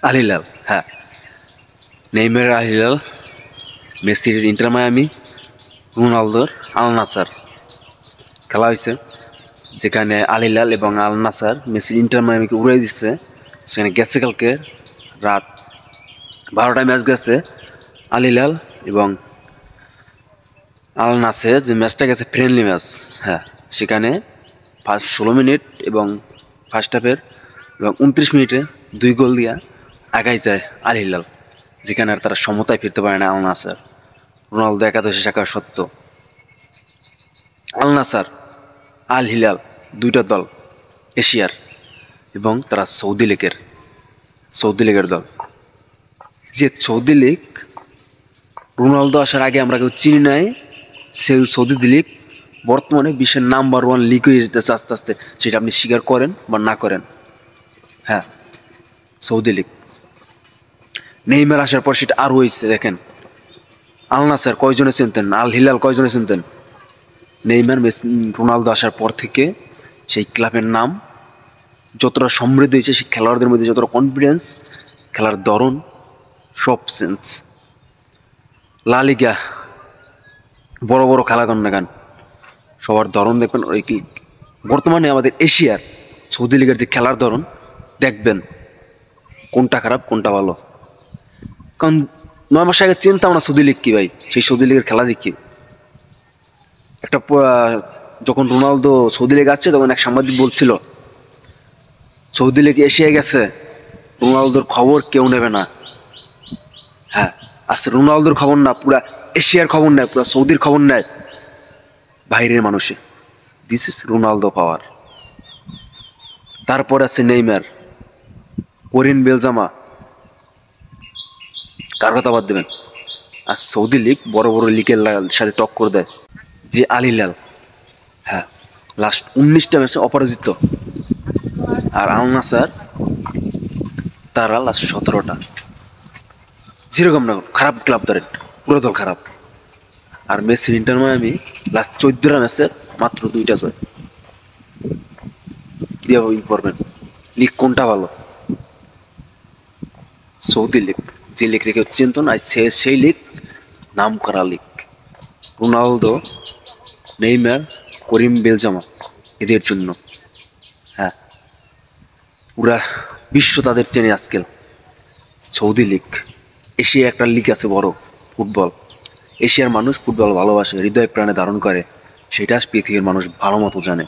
Al Hilal, হ্যাঁ, নেইমারের Al Hilal, মেসির ইন্টার মায়ামি, রোনালদোর আল নাসার খেলা হয়েছে, যেখানে আল হিলাল এবং আল নাসার মেসির ইন্টার মায়ামিকে উড়াই দিচ্ছে। সেখানে গেছে কালকে রাত 12টায় ম্যাচ গেছে আল হিলাল এবং আল নাসের, যে ম্যাচটা গেছে ফ্রেন্ডলি ম্যাচ। হ্যাঁ, সেখানে ফার্স্ট 16 মিনিট এবং ফার্স্ট হাফের এবং 29 মিনিটে 2 গোল দিয়া আগাই যায় আল হিলাল, যেখানে আর তারা সমতায় ফিরতে পারে না আল নাসার। রোনালদো একাদশে থাকা সত্ত্বেও আল নাসার, আল হিলাল দুইটা দল এশিয়ার এবং তারা সৌদি লীগের দল। যে সৌদি লীগ রোনালদো আসার আগে আমরা কেউ চিনি নাই, সেই সৌদি লীগ বর্তমানে বিশ্বের নাম্বার 1 লিগ হয়ে যেতেছে আস্তে আস্তে, সেটা আপনি স্বীকার করেন বা না করেন। হ্যাঁ, সৌদি লীগ নেইমার আসার পর সেটা আরও হয়েছে। দেখেন আল নাসার কয়জনে চিনতেন, আল হিলাল কয়জনে চিনতেন, নেইমার রোনালদো আসার পর থেকে সেই ক্লাবের নাম যতটা সমৃদ্ধ হয়েছে, সেই খেলোয়াড়দের মধ্যে যতটা কনফিডেন্স, খেলার ধরন, সব চেঞ্জ। লা লিগা বড় বড় খেলা কন না গান, সবার ধরন দেখবেন। ওই বর্তমানে আমাদের এশিয়ার সৌদি লীগের যে খেলার ধরন দেখবেন, কোনটা খারাপ কোনটা ভালো। কারণ 9 মাস আগে চিনতাম না সৌদি লীগ কি ভাই, সেই সৌদি লীগের খেলা দেখি একটা যখন রোনালদো সৌদি লীগ আসছে তখন এক সাংবাদিক বলছিল সৌদি লীগ এশিয়ায় গেছে, রোনালদোর খবর কেউ নেবে না। হ্যাঁ, আজকে রোনালদোর খবর না, পুরা এশিয়ার খবর নেয়, পুরা সৌদির খবর নেয় বাইরের মানুষে। দিস ইজ রোনালদো পাওয়ার। তারপর আছে নেইমার, করিম বেলজামা, কার কথা বাদ দেবেন। আর সৌদি লীগ বড় বড় লীগের সাথে টক্কর দেয়, যে আল হিলাল, হ্যাঁ, লাস্ট 19টা ম্যাচে অপরাজিত। আর আল নাসার তারা লাস্ট 17টা। যেরকম না খারাপ ক্লাব ধরেন, পুরো দল খারাপ। আর মেসির ইন্টার মায়ামি লাস্ট 14টা ম্যাচে মাত্র 2টা জয়। কি করবেন, লিগ কোনটা ভালো? সৌদি লীগ, যে লীগ রেখে চিনত না, সেই লীগ নাম করা লীগ। রোনালদো, নেইমার, করিম বেলজামা এদের জন্য, হ্যাঁ, পুরা বিশ্ব তাদের চেনে আজকাল। সৌদি লীগ, এশিয়া একটা লীগ আছে বড় ফুটবল। এশিয়ার মানুষ ফুটবল ভালোবাসে, হৃদয় প্রাণে ধারণ করে, সেটা পৃথিবীর মানুষ ভালো মতো জানে।